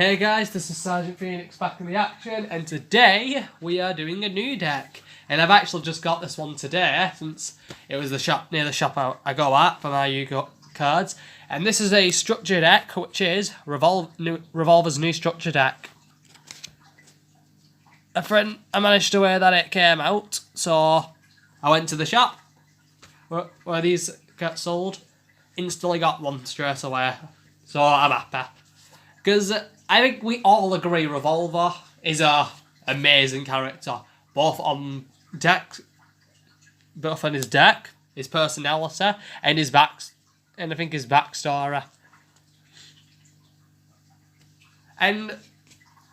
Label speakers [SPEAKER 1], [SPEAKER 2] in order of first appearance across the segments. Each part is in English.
[SPEAKER 1] Hey guys, this is Sergeant Phoenix back in the action, and today we are doing a new deck. And I've actually just got this one today, since it was near the shop I go at for my Yugioh cards. And this is a structure deck, which is Revolver's new structure deck. I managed to wear that it came out, so I went to the shop where these get sold. Instantly got one straight away, so I'm happy. Because I think we all agree Revolver is a amazing character, both on his deck, his personality, and his backstory. And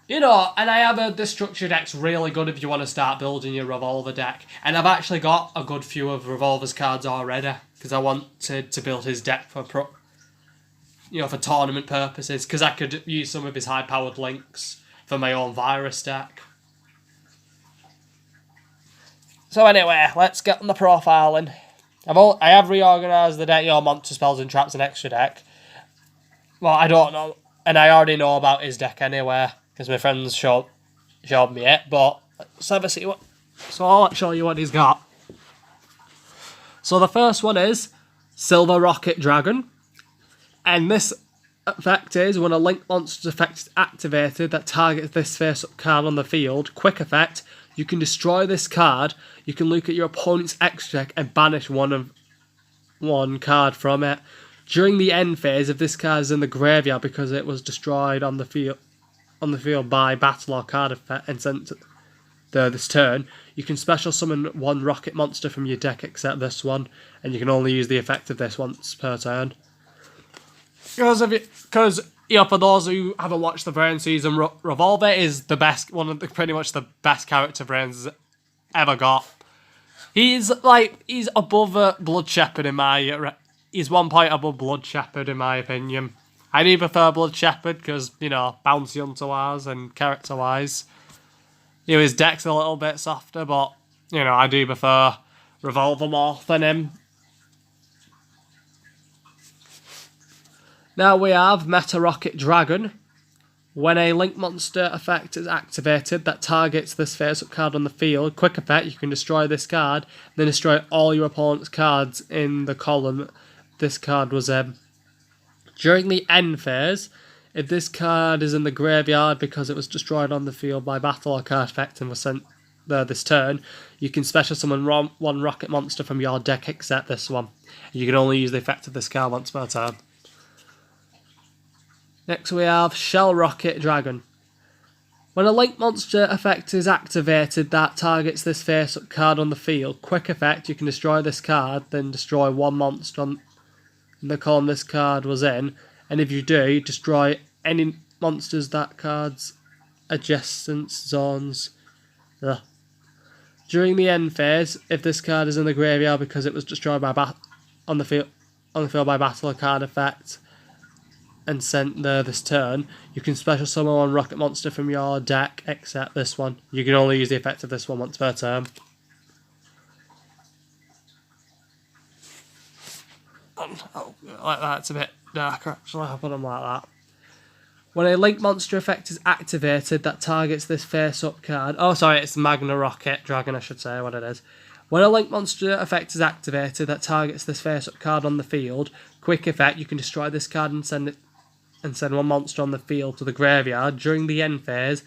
[SPEAKER 1] I have heard this structure deck's really good if you want to start building your Revolver deck. And I've actually got a good few of Revolver's cards already, because I wanted to build his deck for tournament purposes, because I could use some of his high-powered links for my own virus deck. So anyway, let's get on the profiling. I have reorganised the deck, monster spells and traps and extra deck. Well, I don't know, and I already know about his deck anyway, because my friends showed me it, but let's have a see what... So I'll show you what he's got. So the first one is Silver Rokket Dragon. And this effect is when a link monster's effect is activated that targets this face-up card on the field. Quick effect, you can destroy this card. You can look at your opponent's extra deck and banish one card from it. During the end phase, if this card is in the graveyard because it was destroyed on the field by battle or card effect and sent to this turn, you can special summon one rocket monster from your deck except this one, and you can only use the effect of this once per turn. Because for those who haven't watched the Brain season, Revolver is pretty much the best character Brain's ever got. He's above Blood Shepherd he's 1 point above Blood Shepherd in my opinion. I do prefer Blood Shepherd because bounty hunter wise and character wise, his deck's a little bit softer, but I do prefer Revolver more than him. Now we have Meta Rokket Dragon. When a link monster effect is activated that targets this face-up card on the field, quick effect, you can destroy this card, then destroy all your opponent's cards in the column this card was in. During the end phase, if this card is in the graveyard because it was destroyed on the field by battle or card effect and was sent there this turn, you can special summon one rocket monster from your deck except this one. You can only use the effect of this card once per turn. Next we have Shell Rokket Dragon. When a link monster effect is activated that targets this face-up card on the field, quick effect, you can destroy this card, then destroy one monster in the column this card was in, and if you do, destroy any monsters that card's adjacent zones. During the end phase, if this card is in the graveyard because it was destroyed on the field by battle or card effect, and sent there this turn, you can special summon one rocket monster from your deck except this one. You can only use the effect of this one once per turn. Like that, it's a bit darker actually, I'll put them like that. When a link monster effect is activated that targets this face-up card... Oh, sorry, it's Magna Rokket Dragon, I should say what it is. When a link monster effect is activated that targets this face-up card on the field, quick effect, you can destroy this card and send one monster on the field to the graveyard. During the end phase,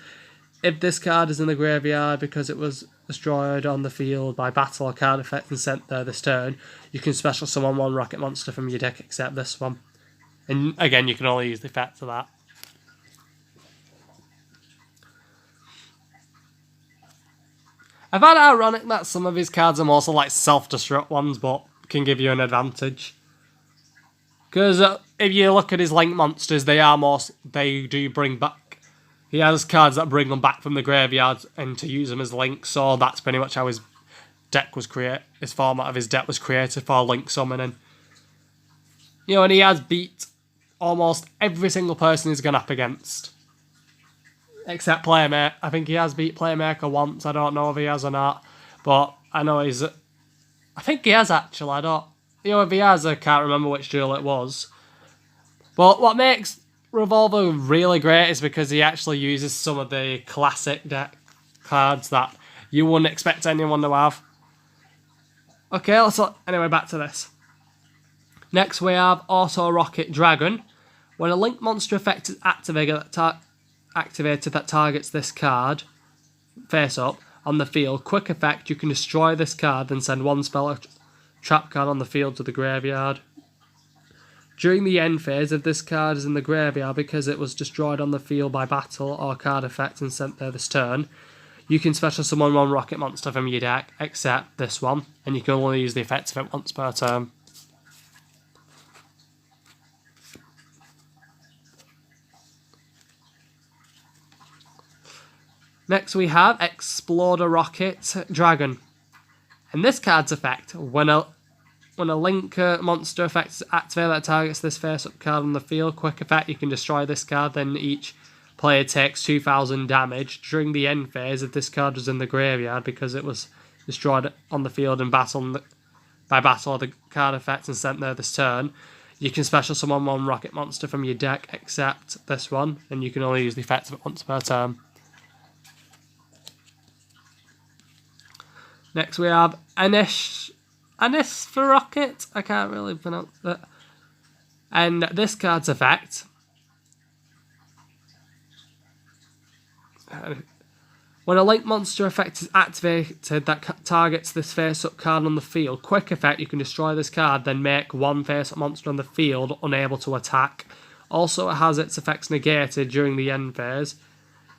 [SPEAKER 1] if this card is in the graveyard because it was destroyed on the field by battle or card effect and sent there this turn, you can special summon one rocket monster from your deck except this one. And again, you can only use the effect of that. I find it ironic that some of his cards are also like self-destruct ones, but can give you an advantage. Because if you look at his link monsters, they do bring back... He has cards that bring them back from the graveyard and to use them as links, so that's pretty much how his deck was created. His format of his deck was created for link summoning. And he has beat almost every single person he's gone up against. Except Playmaker. I think he has beat Playmaker once, I don't know if he has or not. But I know I think he has actually, if he has, I can't remember which duel it was. But what makes Revolver really great is because he actually uses some of the classic deck cards that you wouldn't expect anyone to have. Okay, anyway, back to this. Next we have Auto Rokket Dragon. When a link monster effect is activated that targets this card face up on the field, quick effect, you can destroy this card, then send one spell or trap card on the field to the graveyard. During the end phase, if this card is in the graveyard because it was destroyed on the field by battle or card effect and sent there this turn, you can special summon one Rokket monster from your deck, except this one, and you can only use the effect of it once per turn. Next we have Exploder Rokket Dragon. And this card's effect, when a link monster effect is activated that targets this face-up card on the field, quick effect, you can destroy this card, then each player takes 2,000 damage. During the end phase, if this card was in the graveyard because it was destroyed on the field and by battle or the card effect and sent there this turn, you can special summon one Rokket monster from your deck, except this one, and you can only use the effect of it once per turn. Next we have Anis for Rokket. I can't really pronounce that. And this card's effect, when a link monster effect is activated that targets this face-up card on the field, quick effect, you can destroy this card, then make one face-up monster on the field unable to attack. Also, it has its effects negated during the end phase.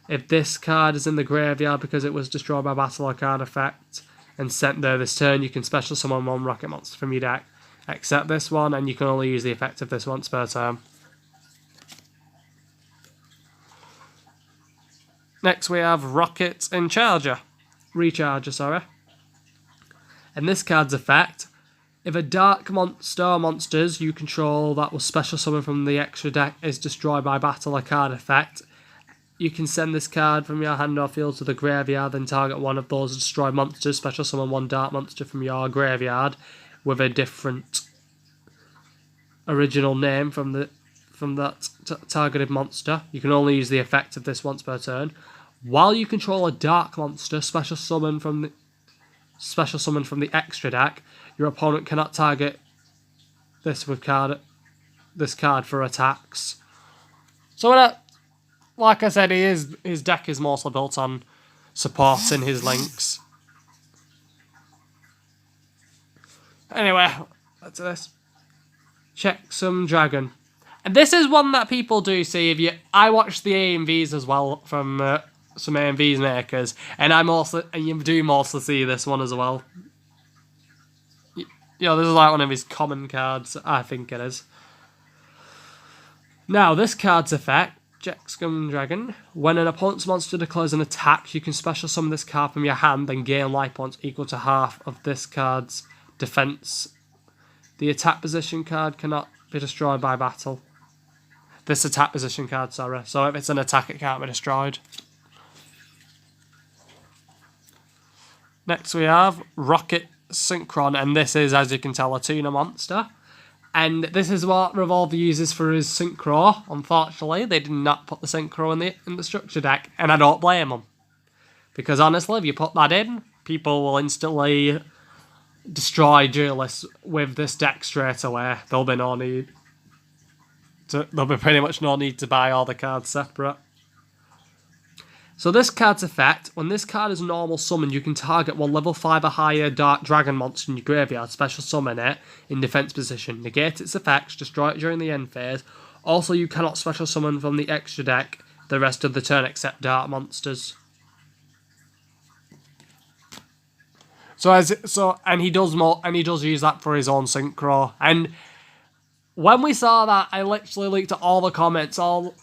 [SPEAKER 1] If this card is in the graveyard because it was destroyed by battle or card effect and sent there this turn, you can special summon one Rokket monster from your deck, except this one, and you can only use the effect of this once per turn. Next we have Rokket Recharger. And this card's effect, if a dark monsters you control that was special summoned from the extra deck is destroyed by battle or card effect, you can send this card from your hand or field to the graveyard, then target one of those destroyed monsters, special summon one dark monster from your graveyard with a different original name from that targeted monster. You can only use the effect of this once per turn. While you control a dark monster, special summon from the extra deck, your opponent cannot target this card for attacks. So like I said, his deck is mostly built on supporting his links. Anyway, back to this. Checksum Dragon. And this is one that people do see. I watch the AMVs as well from some AMVs makers, and you do mostly see this one as well. This is like one of his common cards, I think it is. Now, this card's effect, Checksum Dragon. When an opponent's monster declares an attack, you can special summon this card from your hand, then gain life points equal to half of this card's defense. The attack position card cannot be destroyed by battle. This attack position card, sorry. So if it's an attack, it can't be destroyed. Next we have Rokket Synchron, and this is, as you can tell, a tuner monster. And this is what Revolver uses for his Synchro. Unfortunately, they did not put the Synchro in the structure deck, and I don't blame them. Because honestly, if you put that in, people will instantly destroy duelists with this deck straight away. There'll be pretty much no need to buy all the cards separate. So this card's effect, when this card is normal summoned, you can target one level 5 or higher dark dragon monster in your graveyard, special summon it in defense position, negate its effects, destroy it during the end phase. Also, you cannot special summon from the extra deck the rest of the turn except dark monsters. And he does use that for his own synchro. And when we saw that, I literally looked at all the comments, all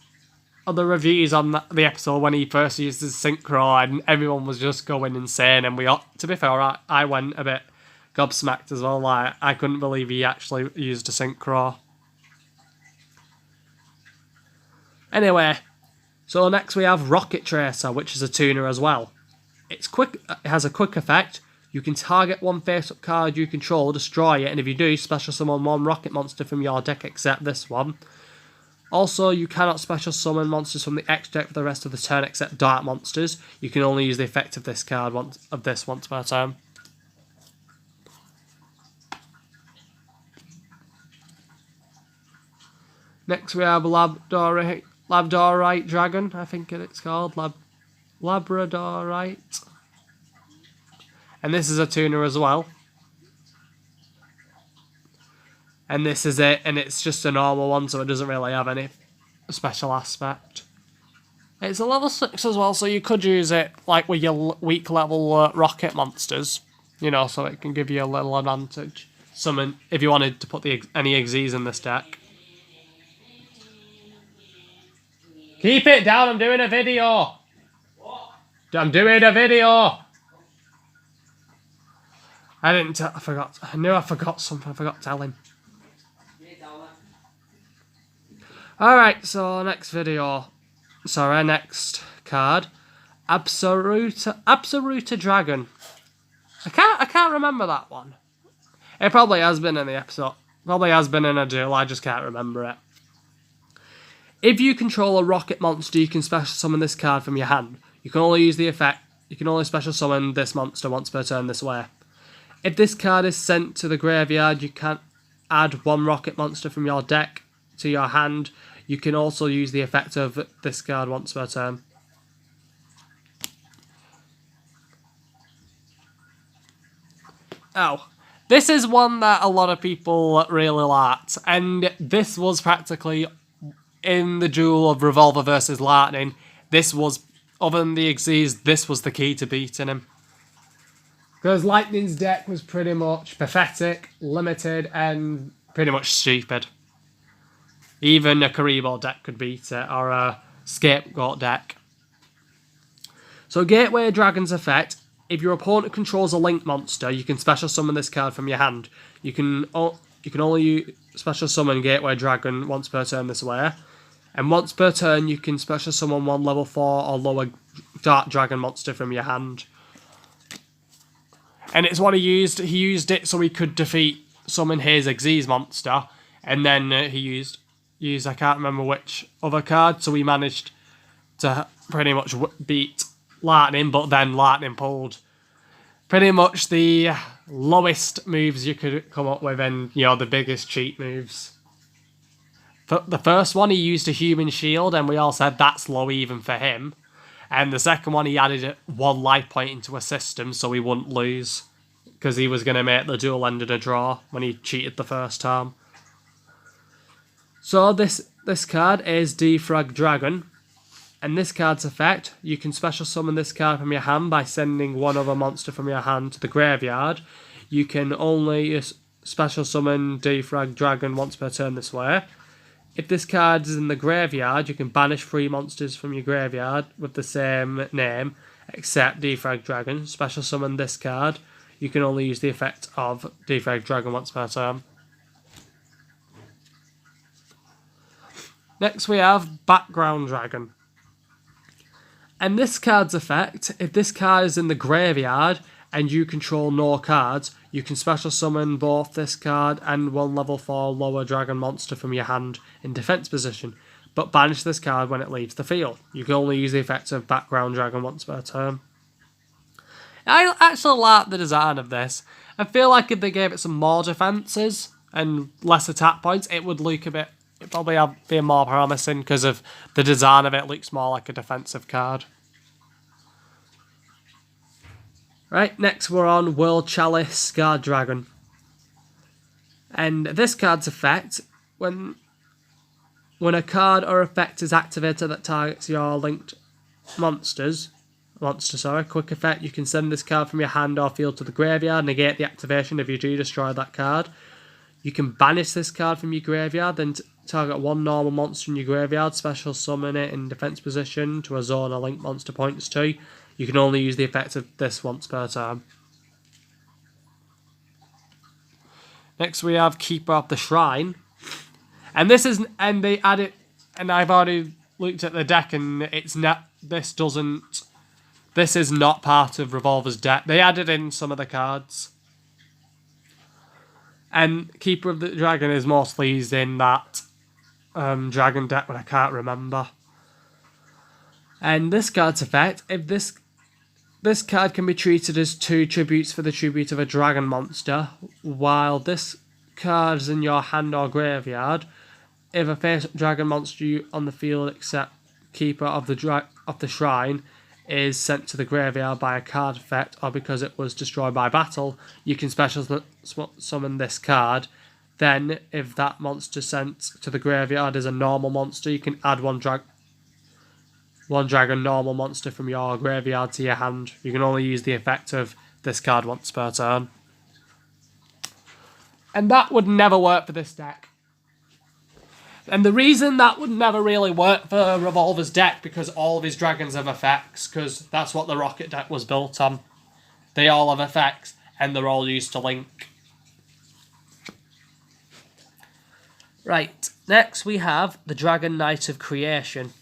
[SPEAKER 1] of the reviews on the episode when he first used his synchro, and everyone was just going insane. And to be fair, I went a bit gobsmacked as well. Like, I couldn't believe he actually used a synchro. Anyway, so next we have Rocket Tracer, which is a tuner as well. It's quick. It has a quick effect. You can target one face-up card you control, destroy it, and if you do, special summon one Rokket monster from your deck except this one. Also, you cannot special summon monsters from the X deck for the rest of the turn except dark monsters. You can only use the effect of this card once per turn. Next we have Labradorite Dragon, I think it's called. Labradorite. And this is a tuner as well. And this is it, and it's just a normal one, so it doesn't really have any special aspect. It's a level 6 as well, so you could use it like with your weak level rocket monsters, you know, so it can give you a little advantage. Summon if you wanted to put any Xyz in this deck. Keep it down, I'm doing a video! What? I'm doing a video! I forgot. I knew I forgot something, I forgot to tell him. Alright, so next card. Absoluta Dragon. I can't remember that one. It probably has been in the episode. Probably has been in a duel, I just can't remember it. If you control a rocket monster, you can special summon this card from your hand. You can only use the effect. You can only special summon this monster once per turn this way. If this card is sent to the graveyard, you can add one rocket monster from your deck to your hand. You can also use the effect of this card once per turn. Oh, this is one that a lot of people really liked, and this was practically in the duel of Revolver versus Lightning. This was, other than the Xyz, this was the key to beating him. Because Lightning's deck was pretty much pathetic, limited, and pretty much stupid. Even a Karibo deck could beat it, or a Scapegoat deck. So Gateway Dragon's effect, if your opponent controls a Link monster, you can special summon this card from your hand. You can only special summon Gateway Dragon once per turn this way. And once per turn, you can special summon one level 4 or lower Dark Dragon monster from your hand. And it's what he used. He used it so he could summon his Xyz monster. And then he used, I can't remember which other card, so he managed to pretty much beat Lightning, but then Lightning pulled pretty much the lowest moves you could come up with, and, you know, the biggest cheat moves. For the first one, he used a human shield, and we all said that's low even for him. And the second one, he added one life point into a system so he wouldn't lose, because he was going to make the duel end in a draw when he cheated the first time. So this card is Defrag Dragon, and this card's effect, you can special summon this card from your hand by sending one other monster from your hand to the graveyard. You can only special summon Defrag Dragon once per turn this way. If this card is in the graveyard, you can banish 3 monsters from your graveyard with the same name, except Defrag Dragon. Special summon this card. You can only use the effect of Defrag Dragon once per turn. Next we have Background Dragon. And this card's effect, if this card is in the graveyard and you control no cards, you can special summon both this card and one level 4 lower dragon monster from your hand in defense position, but banish this card when it leaves the field. You can only use the effect of Background Dragon once per turn. I actually like the design of this. I feel like if they gave it some more defenses and less attack points, it would look a bit, it'd probably be more promising because of the design of it. Looks more like a defensive card. Right, next we're on World Chalice Guard Dragon. And this card's effect, when a card or effect is activated that targets your linked quick effect, you can send this card from your hand or field to the graveyard, negate the activation if you do destroy that card. You can banish this card from your graveyard, then target one normal monster in your graveyard, special summon it in defense position to a zone a link monster points to. You can only use the effect of this once per turn. Next we have Keeper of the Shrine. And this is, and they add it, and I've already looked at the deck and it's not, this is not part of Revolver's deck. They added in some of the cards. And Keeper of the Dragon is mostly used in that dragon deck, but I can't remember. And this card's effect, if this card can be treated as 2 tributes for the tribute of a dragon monster, while this card is in your hand or graveyard. If a face dragon monster on the field except keeper of the shrine is sent to the graveyard by a card effect or because it was destroyed by battle, you can special summon this card. Then, if that monster sent to the graveyard is a normal monster, you can add one dragon normal monster from your graveyard to your hand. You can only use the effect of this card once per turn. And that would never work for this deck. And the reason that would never really work for Revolver's deck, because all of his dragons have effects, because that's what the Rokket deck was built on. They all have effects, and they're all used to link. Right, next we have the Dragon Knight of Creation.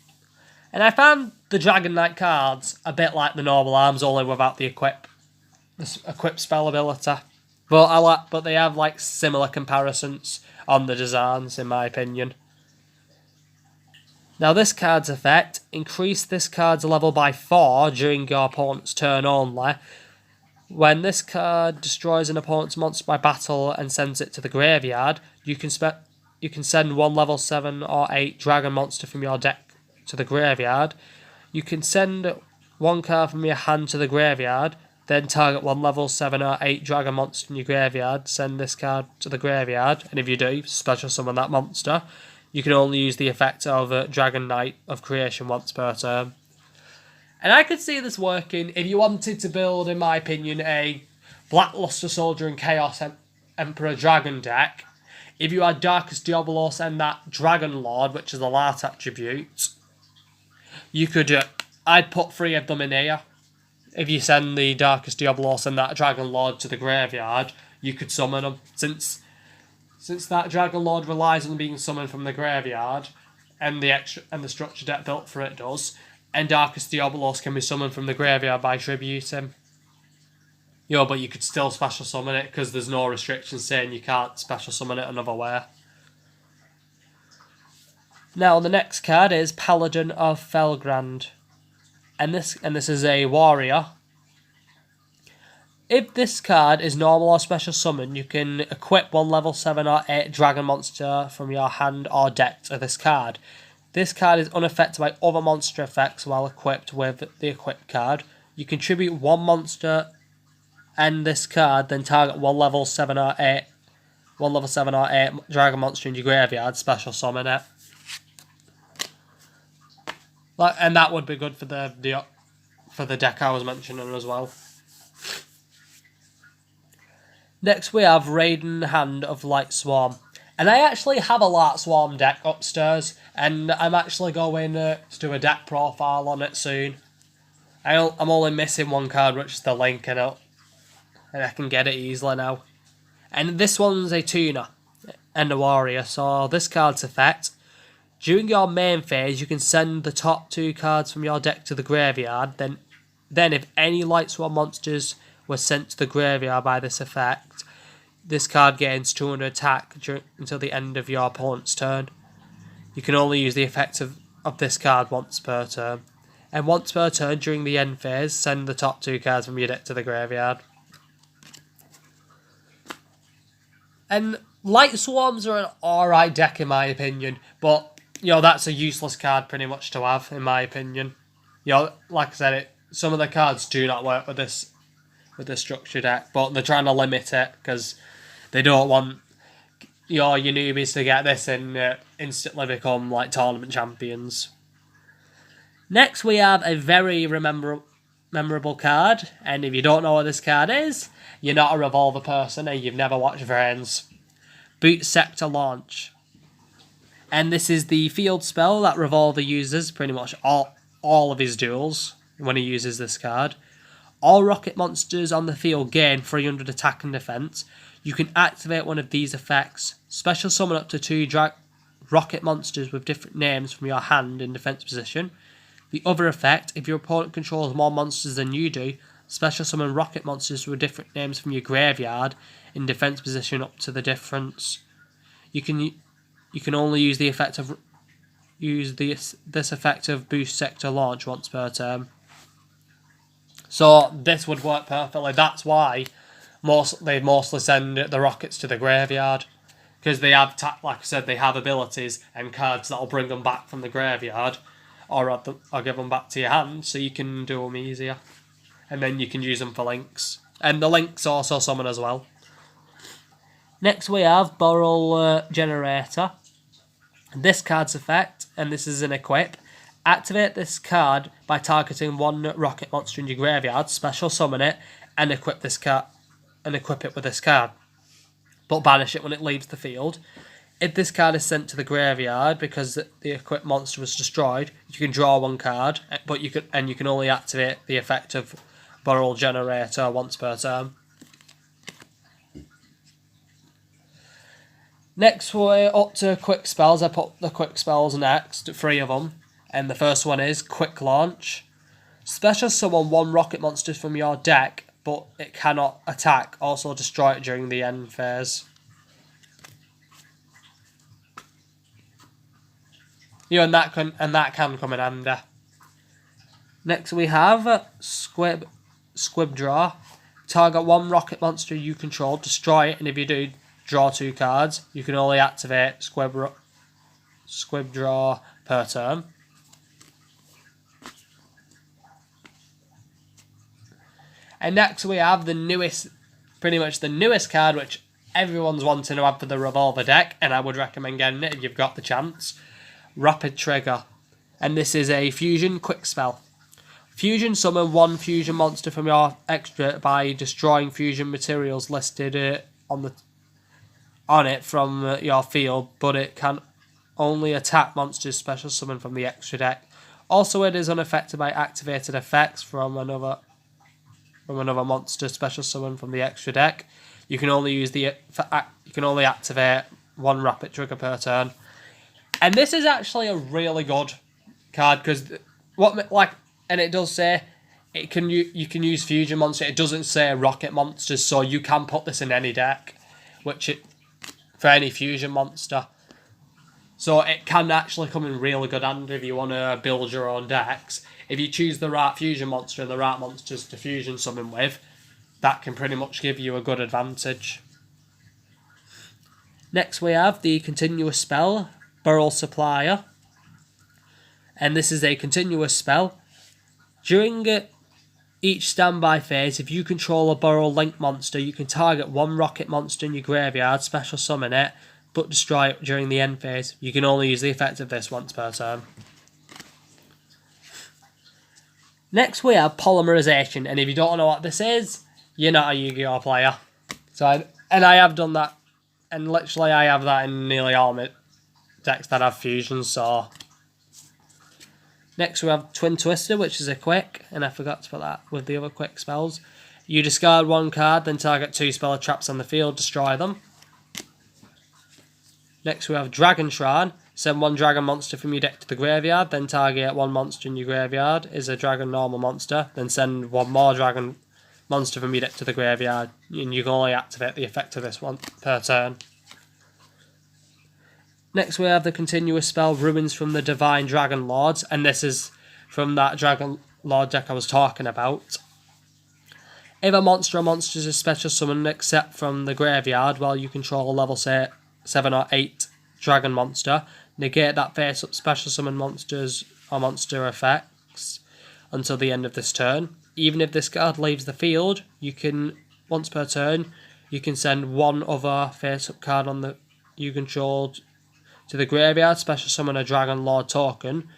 [SPEAKER 1] And I found the Dragon Knight cards a bit like the normal arms, only without the equip spell ability. But they have like similar comparisons on the designs, in my opinion. Now this card's effect, increase this card's level by 4 during your opponent's turn only. When this card destroys an opponent's monster by battle and sends it to the graveyard, you can send one level 7 or 8 dragon monster from your deck to the graveyard. You can send one card from your hand to the graveyard, then target one level 7 or 8 dragon monster in your graveyard, send this card to the graveyard, and if you do, special summon that monster. You can only use the effect of Dragon Knight of Creation once per turn. And I could see this working if you wanted to build, in my opinion, a Blackluster Soldier and Chaos Emperor Dragon deck. If you had Darkus Diabolos and that Dragon Lord, which is a Lart attribute, you could, I'd put 3 of them in here. If you send the Darkus Diabolos and that Dragon Lord to the graveyard, you could summon them. Since that Dragon Lord relies on being summoned from the graveyard, and the structure deck built for it does, and Darkus Diabolos can be summoned from the graveyard by tributing. But you could still special summon it because there's no restrictions saying you can't special summon it another way. Now the next card is Paladin of Felgrand, and this is a warrior. If this card is normal or special summon, you can equip one level 7 or 8 dragon monster from your hand or deck to this card. This card is unaffected by other monster effects while equipped with the equipped card. You contribute one monster and this card, then target one level 7 or 8 dragon monster in your graveyard, special summon it. And that would be good for the deck I was mentioning as well. Next we have Raiden Hand of Light Swarm. And I actually have a Light Swarm deck upstairs, and I'm actually going to do a deck profile on it soon. I'm only missing one card, which is the Link, and I can get it easily now. And this one's a tuner and a warrior, so this card's effect. During your main phase, you can send the top 2 cards from your deck to the graveyard, then if any Light Swarm monsters were sent to the graveyard by this effect, this card gains 200 attack until the end of your opponent's turn. You can only use the effect of this card once per turn. And once per turn during the end phase, send the top 2 cards from your deck to the graveyard. And Light Swarms are an alright deck in my opinion, but that's a useless card pretty much to have in my opinion. Like I said, some of the cards do not work with this structure deck, but they're trying to limit it because they don't want your newbies to get this and instantly become like tournament champions. Next we have a very memorable card, and if you don't know what this card is, you're not a Revolver person and you've never watched Vrains. Boot Scepter Launch. And this is the field spell that Revolver uses pretty much all of his duels when he uses this card. All rocket monsters on the field gain 300 attack and defense. You can activate one of these effects. Special summon up to 2 rocket monsters with different names from your hand in defense position. The other effect, if your opponent controls more monsters than you do, special summon rocket monsters with different names from your graveyard in defense position up to the difference. You can only use the effect of use this effective boost sector launch once per turn. So this would work perfectly. That's why they mostly send the rockets to the graveyard, because they have, like I said, they have abilities and cards that'll bring them back from the graveyard, or give them back to your hand, so you can do them easier, and then you can use them for links. And the links also summon as well. Next we have Barrel Generator. This card's effect, and this is an equip. Activate this card by targeting one rocket monster in your graveyard, special summon it, and equip this card, and equip it with this card. But banish it when it leaves the field. If this card is sent to the graveyard because the equipped monster was destroyed, you can draw one card, but you can only activate the effect of Barrel Generator once per turn. Next we're up to quick spells. I put the quick spells next, 3 of them. And the first one is Quick Launch. Special summon one rocket monster from your deck, but it cannot attack. Also destroy it during the end phase. And that can come in handy. Next we have Squib Draw. Target one rocket monster you control, destroy it, and if you do, draw 2 cards. You can only activate Squib Draw per turn. And next we have pretty much the newest card, which everyone's wanting to have for the Revolver deck, and I would recommend getting it if you've got the chance. Rapid Trigger. And this is a fusion quick spell. Fusion summon one fusion monster from your extra by destroying fusion materials listed on it from your field, but it can only attack monsters special summon from the extra deck. Also, it is unaffected by activated effects from another monster special summon from the extra deck. You can only activate one Rapid Trigger per turn. And this is actually a really good card because and it does say you can use fusion monster. It doesn't say rocket monsters, so you can put this in any deck, for any fusion monster. So it can actually come in really good handy if you want to build your own decks. If you choose the right fusion monster and the right monsters to fusion summon with, that can pretty much give you a good advantage. Next we have the continuous spell, Barrel Supplier. And this is a continuous spell. During each standby phase, if you control a Barrel Link monster, you can target one rocket monster in your graveyard, special summon it, but destroy it during the end phase. You can only use the effect of this once per turn. Next we have Polymerization, and if you don't know what this is, you're not a Yu-Gi-Oh player. I have done that, and literally I have that in nearly all my decks that have fusions, so... Next we have Twin Twister, which is a quick, and I forgot to put that with the other quick spells. You discard one card, then target 2 spell traps on the field, destroy them. Next we have Dragon Shrine. Send one dragon monster from your deck to the graveyard, then target one monster in your graveyard is a dragon normal monster, then send one more dragon monster from your deck to the graveyard, and you can only activate the effect of this one per turn. Next we have the continuous spell Ruins from the Divine Dragon Lords, and this is from that Dragon Lord deck I was talking about. If a monster or monsters is special summoned except from the graveyard while you control a level 7 or 8 dragon monster, negate that face-up special summon monsters or monster effects until the end of this turn. Even if this card leaves the field, you can, once per turn, you can send one other face-up card on the you controlled to the graveyard, special summon a Dragon Lord token,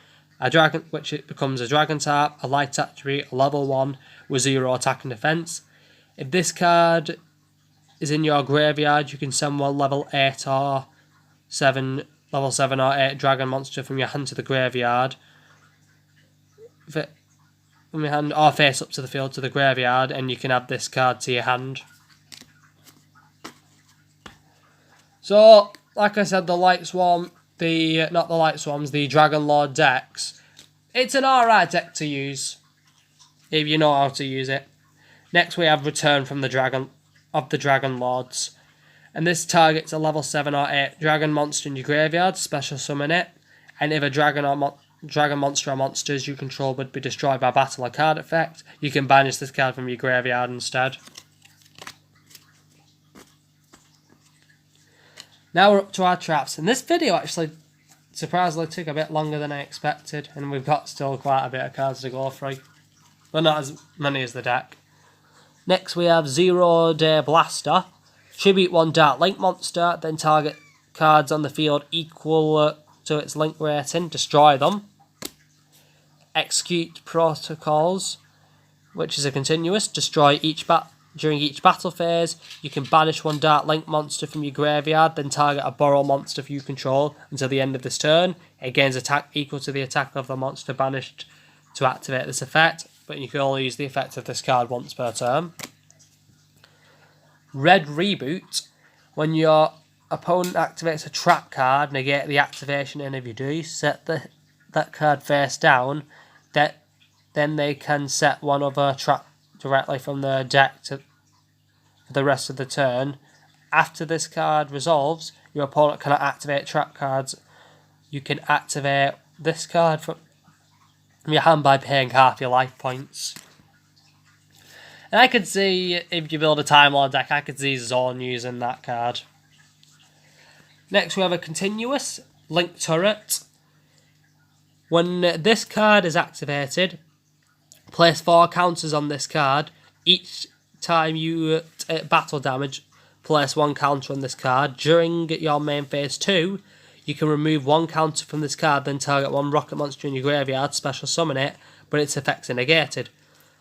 [SPEAKER 1] which it becomes a Dragon Tap, a light attribute, a level 1 with 0 attack and defense. If this card is in your graveyard, you can send one level 8 or 7 or 8 dragon monster from your hand to the graveyard. From your hand, or face up to the field to the graveyard, and you can add this card to your hand. So, like I said, the Dragon Lord decks, it's an alright deck to use if you know how to use it. Next we have Return from the Dragon Lords. And this targets a level 7 or 8 dragon monster in your graveyard, special summon it, and if a dragon monster or monsters you control would be destroyed by battle or card effect, you can banish this card from your graveyard instead. Now we're up to our traps, and this video actually surprisingly took a bit longer than I expected, and we've got still quite a bit of cards to go through, but not as many as the deck. Next we have 0 Day Blaster. Tribute 1 Dark Link monster, then target cards on the field equal to its link rating, destroy them. Execute Protocols, which is a continuous, destroy during each battle phase. You can banish 1 Dark Link monster from your graveyard, then target a Borrow monster you control until the end of this turn. It gains attack equal to the attack of the monster banished to activate this effect, but you can only use the effect of this card once per turn. Red Reboot. When your opponent activates a trap card, negate the activation, and if you do, set that card face down. Then they can set one other trap directly from the deck for the rest of the turn. After this card resolves, your opponent cannot activate trap cards. You can activate this card from your hand by paying half your life points. And I could see, if you build a Time Lord deck, I could see Zorn using that card. Next we have a continuous, Link Turret. When this card is activated, place 4 counters on this card. Each time you take battle damage, place 1 counter on this card. During your main phase 2, you can remove 1 counter from this card, then target 1 rocket monster in your graveyard, special summon it, but its effects are negated.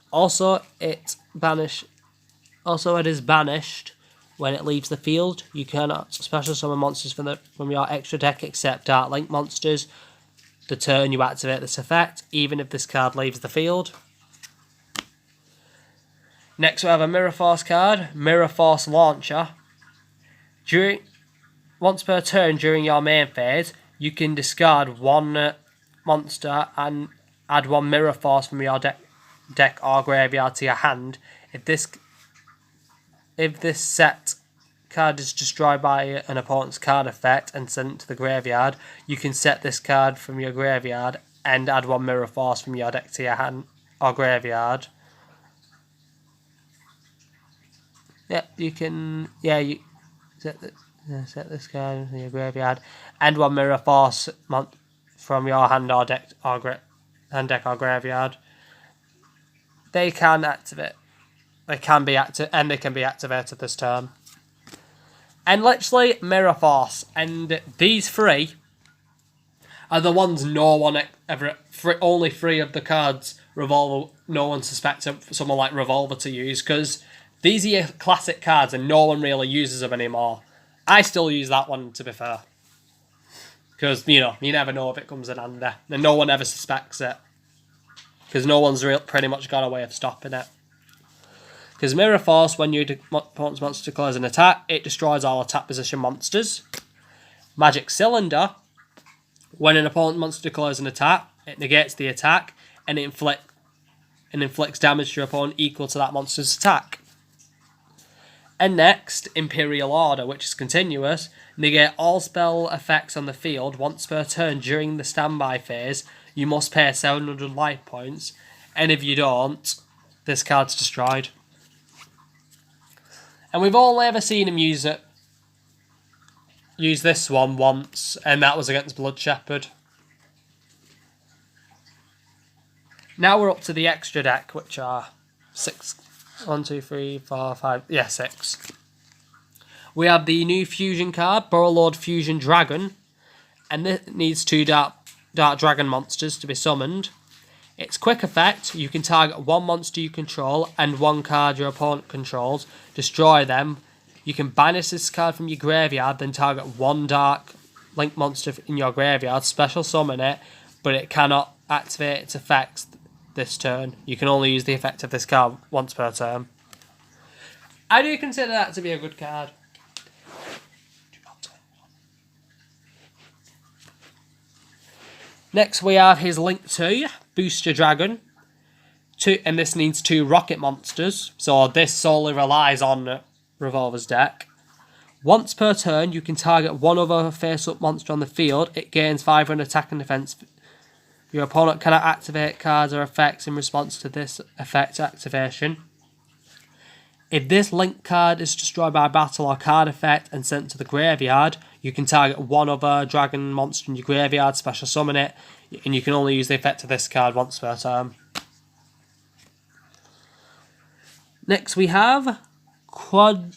[SPEAKER 1] Also, it is banished when it leaves the field. You cannot special summon monsters from your extra deck except Dark Link monsters the turn you activate this effect, even if this card leaves the field. Next we have a Mirror Force card, Mirror Force Launcher. Once per turn during your main phase, you can discard 1 monster and add 1 Mirror Force from your deck or graveyard to your hand. If this set card is destroyed by an opponent's card effect and sent to the graveyard, you can set this card from your graveyard and add 1 Mirror Force from your deck to your hand or graveyard. You set this card from your graveyard and 1 Mirror Force from your hand or deck or graveyard. They can activate. They can be activated this turn. And literally, Mirror Force. And these 3 are the ones no one ever... only 3 of the cards Revolver, no one suspects someone like Revolver to use, because these are your classic cards and no one really uses them anymore. I still use that one, to be fair. Because, you never know if it comes in handy. And no one ever suspects it. Because no one's pretty much got a way of stopping it. Because Mirror Force, when your opponent's monster declares an attack, it destroys all attack position monsters. Magic Cylinder, when an opponent monster declares an attack, it negates the attack and it inflicts damage to your opponent equal to that monster's attack. And next, Imperial Order, which is continuous. Negate all spell effects on the field once per turn during the standby phase. You must pay 700 life points, and if you don't, this card's destroyed. And we've only ever seen him use this one once, and that was against Blood Shepherd. Now we're up to the extra deck, which are 6. 1, 2, 3, 4, 5... Yeah, 6. We have the new fusion card, Borrowlord Fusion Dragon, and this needs 2 Dark Dragon monsters to be summoned. Its quick effect, you can target 1 monster you control and 1 card your opponent controls, destroy them. You can banish this card from your graveyard, then target 1 Dark Link monster in your graveyard, special summon it, but it cannot activate its effects this turn. You can only use the effect of this card once per turn. I do consider that to be a good card. Next we have his Link 2, Booster Dragon. And this needs 2 rocket monsters, so this solely relies on Revolver's deck. Once per turn, you can target one other face-up monster on the field. It gains 500 attack and defense. Your opponent cannot activate cards or effects in response to this effect activation. If this link card is destroyed by battle or card effect and sent to the graveyard, you can target one other dragon monster in your graveyard, special summon it, and you can only use the effect of this card once per turn. Next we have Quad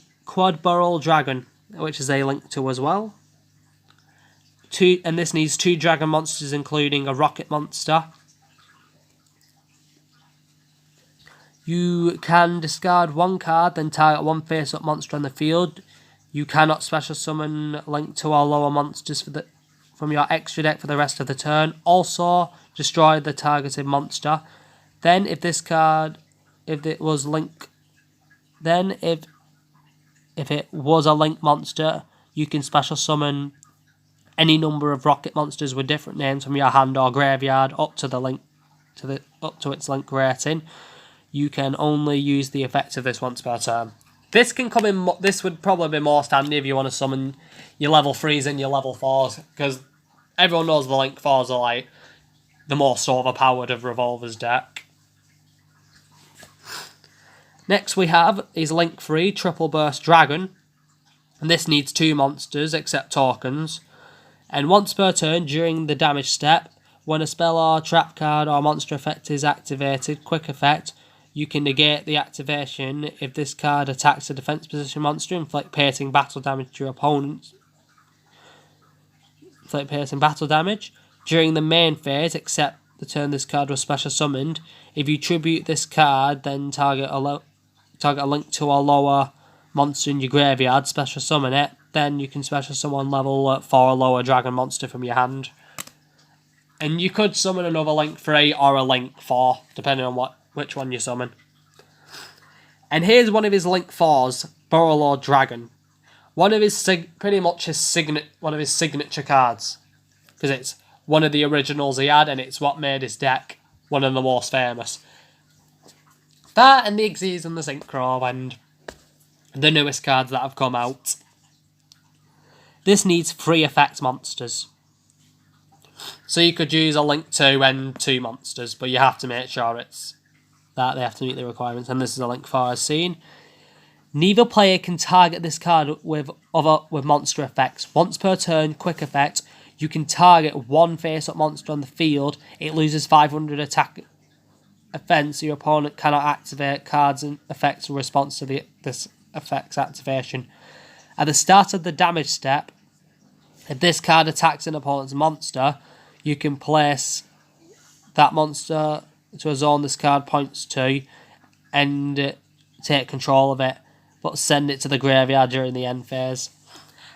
[SPEAKER 1] Barrel Dragon, which is a link to as well. And this needs 2 dragon monsters, including a rocket monster. You can discard 1 card, then target 1 face-up monster on the field. You cannot special summon link to or lower monsters from your extra deck for the rest of the turn. Also, destroy the targeted monster. Then, if it was a link monster, you can special summon any number of rocket monsters with different names from your hand or graveyard up to its link rating. You can only use the effect of this once per turn. This can come in. This would probably be more handy if you want to summon your level 3s and your level 4s, because everyone knows the link 4s are like the most overpowered of Revolver's deck. Next we have is link 3 Triple Burst Dragon, and this needs 2 monsters except tokens. And once per turn during the damage step, when a spell or trap card or monster effect is activated, quick effect, you can negate the activation if this card attacks a defense position monster, inflict piercing battle damage to your opponent. Inflict piercing battle damage during the main phase, except the turn this card was special summoned. If you tribute this card, then target a link to a lower monster in your graveyard, special summon it. Then you can special summon level 4 lower dragon monster from your hand. And you could summon another link 3 or a link 4, depending on which one you summon. And here's one of his link 4s, Burrowlord Dragon. One of his signature cards, because it's one of the originals he had, and it's what made his deck one of the most famous. That and the Xyz and the Synchro and the newest cards that have come out. This needs 3 effect monsters. So you could use a link 2 and 2 monsters, but you have to make sure it's that they have to meet the requirements, and this is a link 4 as seen. Neither player can target this card with monster effects. Once per turn, quick effect, you can target 1 face-up monster on the field. It loses 500 attack offense. Your opponent cannot activate cards and effects in response to this effect's activation. At the start of the damage step, if this card attacks an opponent's monster, you can place that monster to a zone this card points to and take control of it, but send it to the graveyard during the end phase.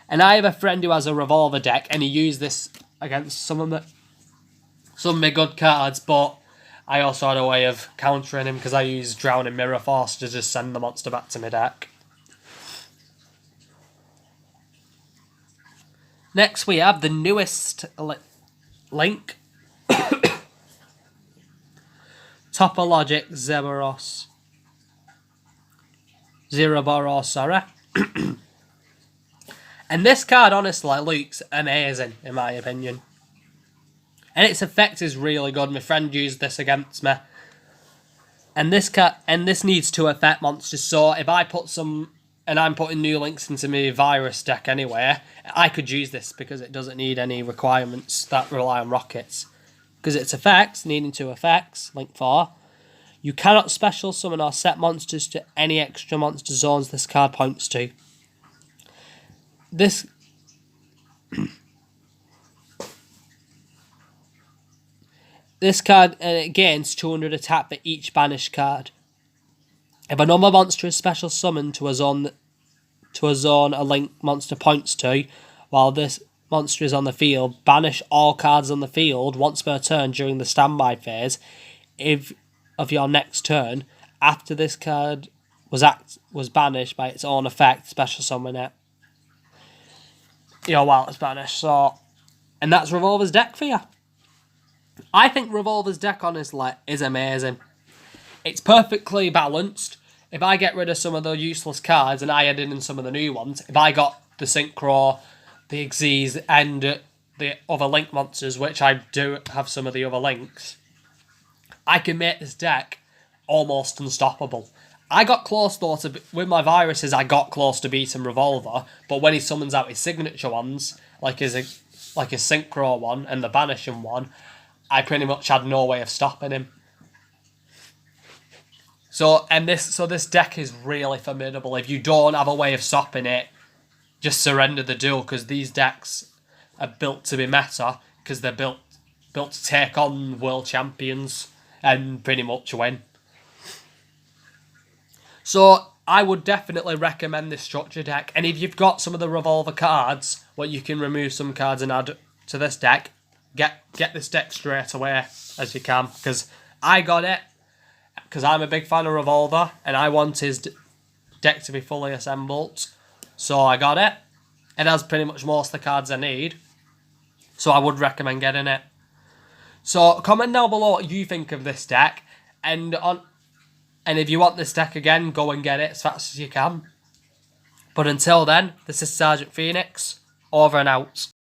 [SPEAKER 1] And I have a friend who has a Revolver deck, and he used this against some of my good cards, but I also had a way of countering him because I used Drowning Mirror Force to just send the monster back to my deck. Next we have the newest link. Topologic Zeroboros, sorry. And this card honestly looks amazing in my opinion. And its effect is really good. My friend used this against me. And this needs 2 effect monsters, so if I put some, and I'm putting new links into my virus deck anyway, I could use this because it doesn't need any requirements that rely on rockets. Because its effects, needing 2 effects, link 4. You cannot special summon or set monsters to any extra monster zones this card points to. This card gains 200 attack for each banished card. If another monster is special summoned to a zone a link monster points to, while this monster is on the field, banish all cards on the field once per turn during the standby phase. Of your next turn, after this card was banished by its own effect, special summon it. While it's banished. So, and that's Revolver's deck for you. I think Revolver's deck honestly is amazing. It's perfectly balanced. If I get rid of some of the useless cards and I add in some of the new ones, if I got the Synchro, the Xyz, and the other Link monsters, which I do have some of the other Links, I can make this deck almost unstoppable. I got close though with my viruses. I got close to beating Revolver, but when he summons out his signature ones, like his Synchro one and the Banishing one, I pretty much had no way of stopping him. So this deck is really formidable. If you don't have a way of stopping it, just surrender the duel, because these decks are built to be meta, because they're built to take on world champions and pretty much win. So I would definitely recommend this structure deck. And if you've got some of the Revolver cards, well, you can remove some cards and add to this deck. Get this deck straight away as you can, because I got it because I'm a big fan of Revolver and I want his deck to be fully assembled. So I got it. It has pretty much most of the cards I need. So I would recommend getting it. So comment down below what you think of this deck. And if you want this deck again, go and get it as fast as you can. But until then, this is Sergeant Phoenix. Over and out.